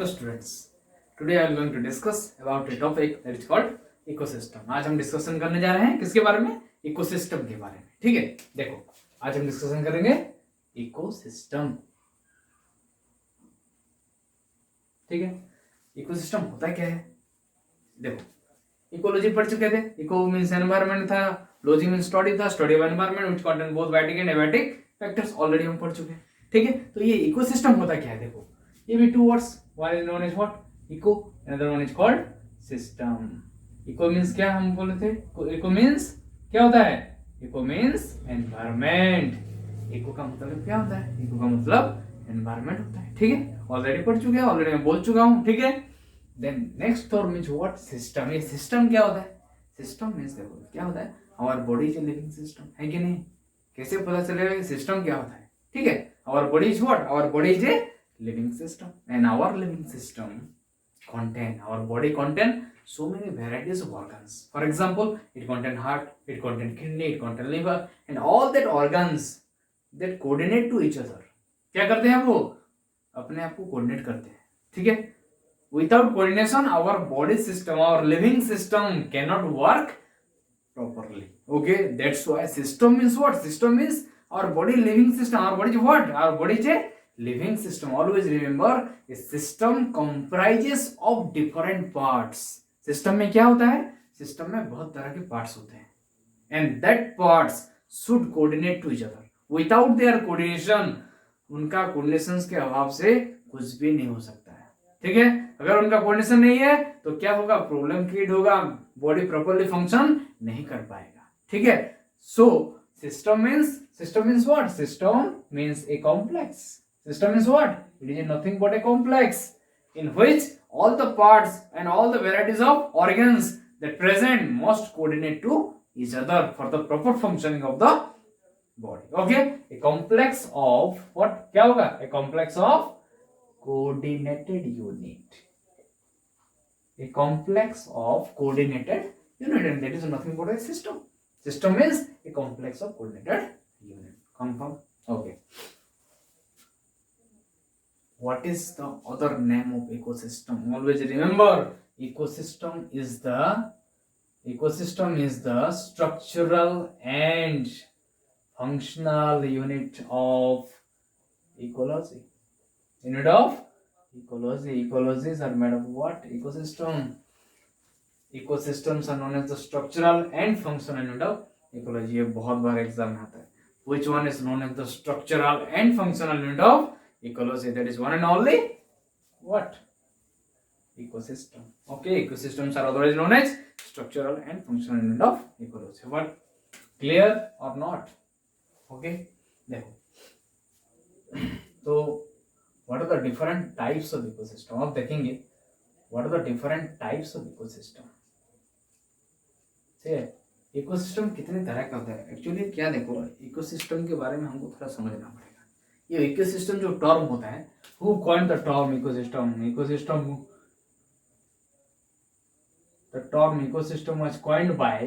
Hello students. Today I am going to discuss about a topic that is called ecosystem. आज हम discussion करने जा रहे हैं किसके बारे में? इकोसिस्टम के बारे में. ठीक है, देखो आज हम डिस्कशन करेंगे इकोसिस्टम. ठीक है, इकोसिस्टम होता क्या है? देखो इकोलॉजी पढ़ चुके थे. इको मींस एनवायरनमेंट था, लॉजी मींस स्टडी था, study of environment which contain both biotic and abiotic factors already हम पढ़ चुके हैं. ठीक है, तो ये इकोसिस्टम होता क्या है? देखो ये भी two words, one is known as what? Eco, another one is called system. Eco means क्या हम बोले थे? Eco means क्या होता है? Eco means environment. Eco का मतलब क्या होता है? Eco का मतलब environment होता है. ठीक है, ऑलरेडी पढ़ चुके हैं, ऑलरेडी मैं बोल चुका हूँ. ठीक है, then next term means what? System. ये system क्या होता है? System means देखो क्या होता है? Our body is a living system, है कि नहीं? कैसे पता चलेगा कि सिस्टम क्या होता है? ठीक है, our body is what? Our body is a living system, and our living system our body contain so many varieties of organs. For example, it contain heart, it contain kidney, it contain liver, and all that organs that coordinate to each other. क्या करते हैं वो? अपने आप को coordinate करते हैं. ठीक है, without coordination our body system, our living system cannot work properly. Okay, that's why system means what? System means our body living system. Our body is what? Our body is a living system. Always remember, a system comprises of different parts. System में क्या होता है? System में बहुत तरह के parts होते हैं, and that parts should coordinate to each other. Without their coordination, उनका coordinations के अभाव से कुछ भी नहीं हो सकता है. ठीक है, अगर उनका coordination नहीं है तो क्या होगा? प्रॉब्लम क्रिएट होगा, बॉडी प्रॉपर्ली फंक्शन नहीं कर पाएगा. ठीक है, so system means what? System means a complex. System is what? It is nothing but a complex in which all the parts and all the varieties of organs that present must coordinate to each other for the proper functioning of the body. Okay, a complex of what? क्या होगा? A complex of coordinated unit. A complex of coordinated unit, and that is nothing but a system. System is a complex of coordinated unit. Confirm? Okay. What is the other name of ecosystem? Always remember, ecosystem is the structural and functional unit of ecology. Unit of ecology. Ecologies are made of what? Ecosystem. Ecosystems are known as the structural and functional unit of ecology. ये बहुत बार exam में आता है. Which one is known as the structural and functional unit of ecology? That is one and only what? Ecosystem. Okay, ecosystems are otherwise known as structural and functional unit of ecology. What? Clear or not? Okay, देखो तो what are the different types of ecosystem? अब देखेंगे what are the different types of ecosystem. ठीक है, ecosystem कितने तरह का होता है? एक्चुअली क्या देखो, इकोसिस्टम के बारे में हमको थोड़ा समझना पड़ेगा. ये इकोसिस्टम जो टर्म होता है, who coined the term ecosystem? The term ecosystem was coined bye,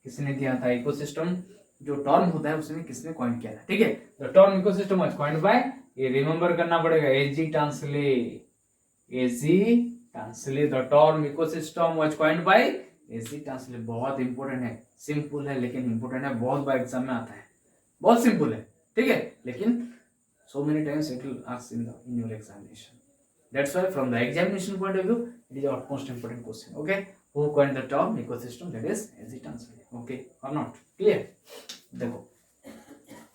किसने दिया था? इकोसिस्टम जो टर्म होता है उसमें किसने कॉइन किया था? ठीक है, the term ecosystem was coined by, ये रिमेंबर करना पड़ेगा, A G Tansley. The term ecosystem was coined by A G Tansley. बहुत इंपॉर्टेंट है, सिंपल है लेकिन इंपॉर्टेंट है, बहुत बार एग्जाम में आता है. बहुत सिंपल है, ठीक है, लेकिन so many times it will ask in your examination. That's why from the examination point of view, it is the utmost important question. Okay, who coined the term ecosystem? That is as it answer. Okay or not? Clear? देखो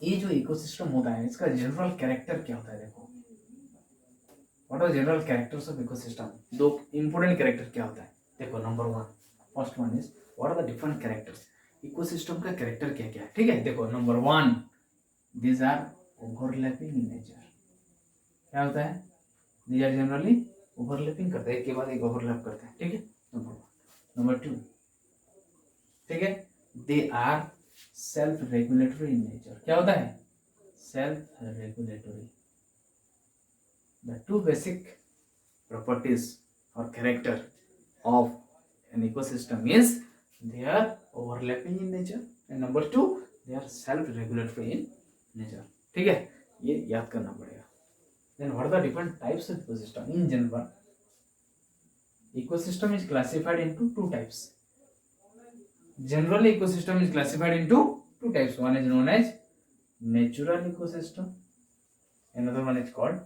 ये जो ecosystem होता है इसका general character क्या होता है? देखो what are general characters of ecosystem? दो इंपॉर्टेंट कैरेक्टर क्या होता है? देखो number one, first one is what are the different characters? Ecosystem का कैरेक्टर क्या क्या है? ठीक है, देखो number one, these are overlapping in nature. क्या होता है? These are generally overlapping करते हैं, एक के बाद एक ओवरलैप करते हैं. ठीक है, नंबर वन. नंबर टू, ठीक है, they are self regulatory in nature. क्या होता है? Self regulatory. The two basic properties or character of an ecosystem is they are overlapping in nature, and number two, they are self regulatory in nature. ठीक है, ये याद करना पड़ेगा. Then what are the different types of ecosystem? In general, ecosystem is classified into two types. Generally, ecosystem is classified into two types. One is known as natural ecosystem. Another one is called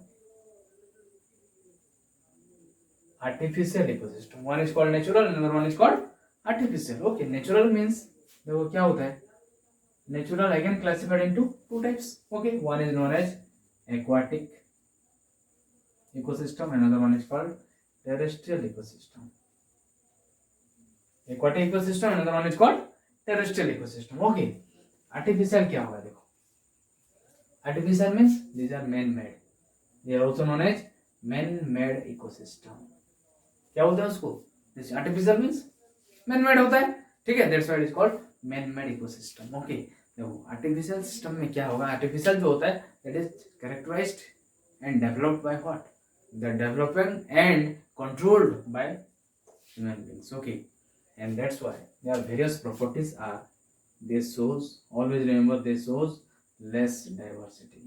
artificial ecosystem. One is called natural, another one is called artificial. Okay, natural means देखो क्या होता है. Natural again classified into two types. Okay, one is known as aquatic ecosystem, another one is called terrestrial ecosystem. Aquatic ecosystem, another one is called terrestrial ecosystem. Okay, artificial क्या होगा देखो. Artificial means these are man-made. They are also known as man-made ecosystem. क्या बोलते हैं उसको? This artificial means man-made होता है, ठीक है. That's why it is called man-made ecosystem. Okay, देखो artificial system में क्या होगा. Artificial जो होता है that is characterized and developed by what? The development and controlled by human beings. Okay, and that's why their various properties are they shows, always remember, they shows less diversity.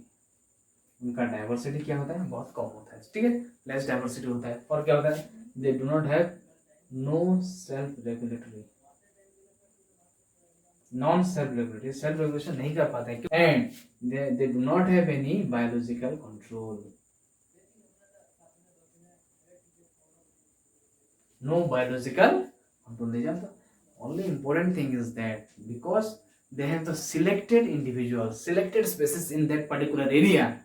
उनका diversity क्या होता है, बहुत कम होता है, ठीक है. Less diversity होता है. और क्या होता है, they do not have no self regulatory, non self regulatory, self regulation नहीं कर पाते हैं. And they do not have any biological control, no biological control नहीं जानता. Only important thing is that because they have the selected individuals, selected species in that particular area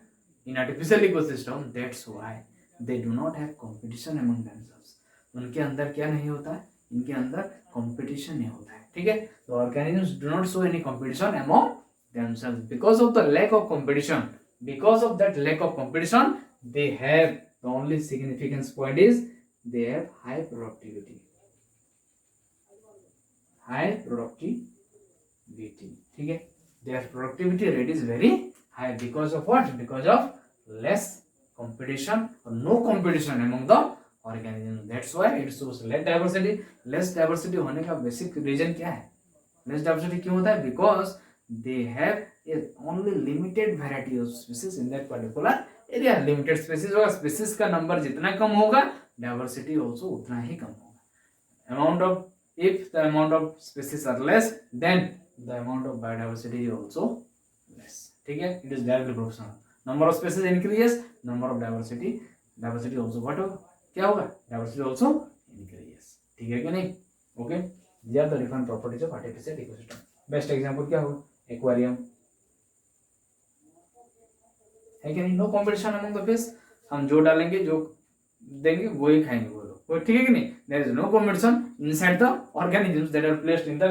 in artificial ecosystem, that's why they do not have competition among themselves. उनके अंदर क्या नहीं होता है, इनके अंदर कंपटीशन नहीं होता है, ठीक है. तो organisms do not show any competition among themselves because of the lack of competition. Because of that lack of competition, they have, the only significance point is they have high productivity. High productivity, ठीक है. Their productivity rate is very high because of what? Because of less competition or no competition among the organisms. That's why it shows less diversity. Less diversity होने का basic reason क्या है? Less diversity क्यों होता है? Because they have a only limited variety of species in that particular area. Limited species होगा, species का number जितना कम होगा, diversity also उतना ही कम होगा. Amount of, if the amount of species are less, then the amount of biodiversity is also less, ठीक है. It is directly proportional. Number of species increases, number of diversity also what होगा, क्या होगा, diversity also increases, ठीक है कि नहीं. Okay, these are the different properties of artificial ecosystem. Best example क्या होगा, aquarium है कि नहीं. No competition among the fish. हम जो डालेंगे, जो देंगे, वो ही खाएंगे वो लोग, ठीक है कि नहीं. There is no competition inside the organisms that are placed in the,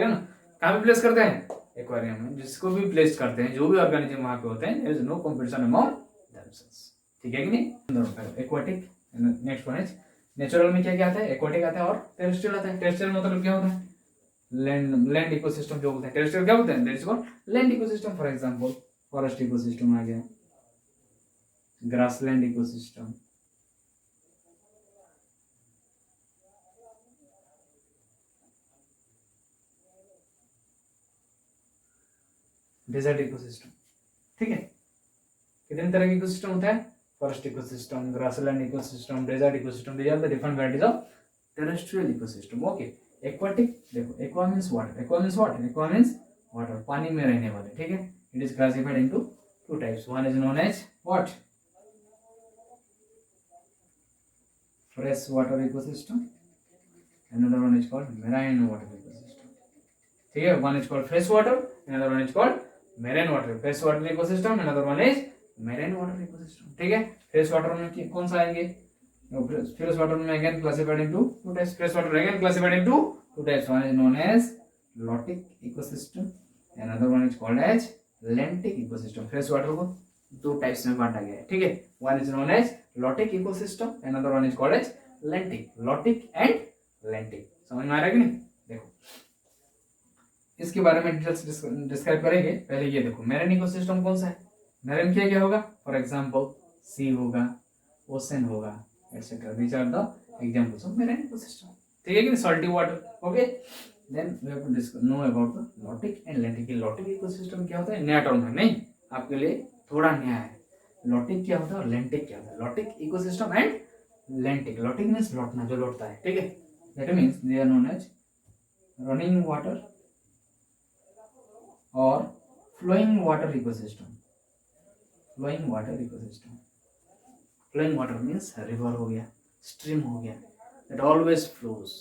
कहाँ पे प्लेस करते हैं, एक्वेरियम में. जिसको भी प्लेस करते हैं, जो भी ऑर्गेनिज्म वहां पे होते हैं, there is no competition among themselves, ठीक है कि नहीं. Aquatic, next one is natural में क्या क्या आता है, एक्वाटिक आता है और टेरेस्ट्रियल आता है. टेरेस्ट्रियल मतलब क्या होता है, लैंड इकोसिस्टम जो होता है. टेरेस्ट्रियल क्या होता है, that is called land ecosystem. For example forest ecosystem आ गया, ग्रासलैंड इकोसिस्टम, डेजर्ट इकोसिस्टम, ठीक है. कितने तरह के इकोसिस्टम होता है, forest ecosystem, grassland ecosystem, desert ecosystem. These are the different varieties of terrestrial ecosystem. Okay, aquatic देखो, aqua means water. Aqua means what, aqua means water, पानी में रहने वाले, ठीक है. It is classified into two types. One is known as what, fresh water ecosystem, another one is called marine water ecosystem, ठीक है. one is called fresh water, another one is called marine water. fresh water ecosystem, another one is marine water ecosystem, ठीक है. fresh water में कौन सा आएंगे, fresh water में again classified into two types. fresh water again classified into two types. one is known as lotic ecosystem, another one is called as lentic ecosystem. fresh water को दो types में बांटा गया है, ठीक है. one is known as lotic ecosystem, another one is called as lentic. lotic and lentic, समझ में आ रहा है कि नहीं. देखो इसके बारे में डिटेल्स डिस्क्राइब करेंगे. पहले ये देखो, मैरीन इकोसिस्टम कौन सा है. मैरीन क्या क्या होगा, फॉर एग्जांपल सी होगा, ओशन होगा, etcetera. These are the examples of marine ecosystem, ठीक है कि नहीं. Salty water. Okay, then we have to know about the lotic and lentic. Lotic ecosystem क्या होता है, नया टर्म है, नहीं आपके लिए थोड़ा नया है. लॉटिक क्या होता है और लेंटिक क्या होता है? Lotic ecosystem and lentic. Lotic means लौटना, जो लौटता है, ठीक है। That means they are known as running water और flowing water ecosystem. Flowing water ecosystem, flowing water means river हो गया, स्ट्रीम हो गया, इट ऑलवेज फ्लोज,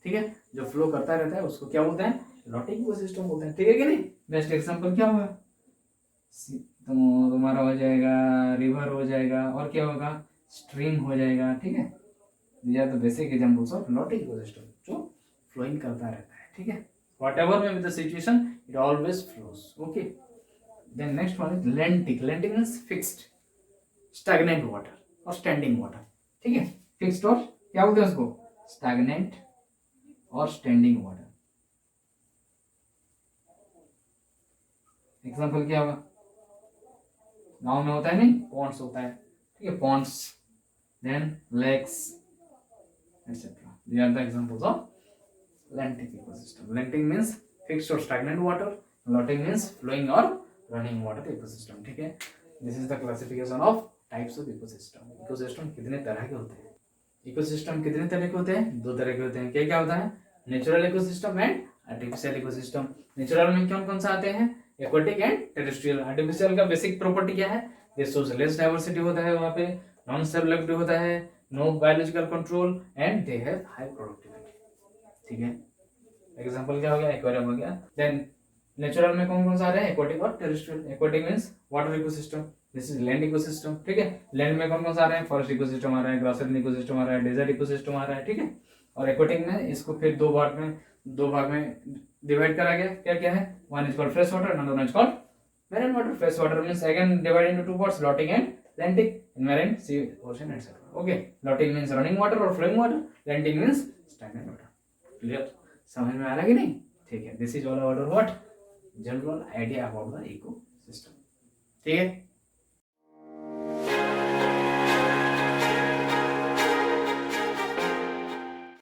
ठीक है, जो फ्लो करता रहता है उसको क्या बोलते हैं? लॉटिक इकोसिस्टम बोलते हैं, ठीक है कि नहीं। बेस्ट एग्जांपल क्या होगा? तो तुम्हारा हो जाएगा रिवर हो जाएगा, और क्या होगा? स्ट्रीम हो जाएगा, ठीक है। This are the basic examples of lotic ecosystem, जो फ्लोइंग करता रहता है, ठीक है। व्हाटएवर में the situation, it always flows, okay. Then next one is lentic. Lentic means fixed, stagnant water और स्टैंडिंग वाटर, ठीक है। फिक्स्ड और क्या बोलते हैं उसको? स्टैग्नेंट और स्टैंडिंग वाटर। एग्जांपल क्या होगा? गांव में होता है नहीं, पॉन्ड्स होता है, ठीक है, ponds, then lakes etc. They are the examples of lentic ecosystem. Lentic means fixed or stagnant water, lotting means flowing or running water ecosystem, ठीक है। This is the classification of types of ecosystem. Ecosystem कितने तरह के होते हैं? Ecosystem कितने तरह के होते हैं? दो तरह के होते हैं। क्या क्या होता है? Natural ecosystem and artificial ecosystem. Natural में कौन कौन सा आते हैं? Aquatic and terrestrial. आर्टिफिशियल का बेसिक प्रॉपर्टी क्या है? ये सोशलेस डाइवर्सिटी होता है, वहाँ पे नॉन सेलेक्टिव होता है, no biological control and they have high productivity, ठीक है। एग्जांपल क्या हो गया? एक्वेरियम हो गया। देन नेचुरल में कौन कौन सा आ रहा है? एक्वाटिक और terrestrial. Aquatic means water ecosystem, this is land ecosystem, ठीक है। लैंड में कौन कौन सा आ रहा है? फॉरेस्ट इकोसिस्टम आ रहा है, ग्रासलैंड इकोसिस्टम आ रहा है, डेजर्ट इकोसिस्टम आ रहा है, ठीक है। और एक्वाटिक में इसको फिर दो भाग में डिवाइड करा गया। क्या क्या है? One is called fresh water, another one is called marine water. Fresh water means again divide into two parts, lotic and lentic, marine sea ocean etcetera, okay. Lotic means running water और flowing water, lentic means stagnant water. Clear? समझ में आ रहा है कि नहीं? ठीक है। This is all about what? General idea about the ecosystem, ठीक है।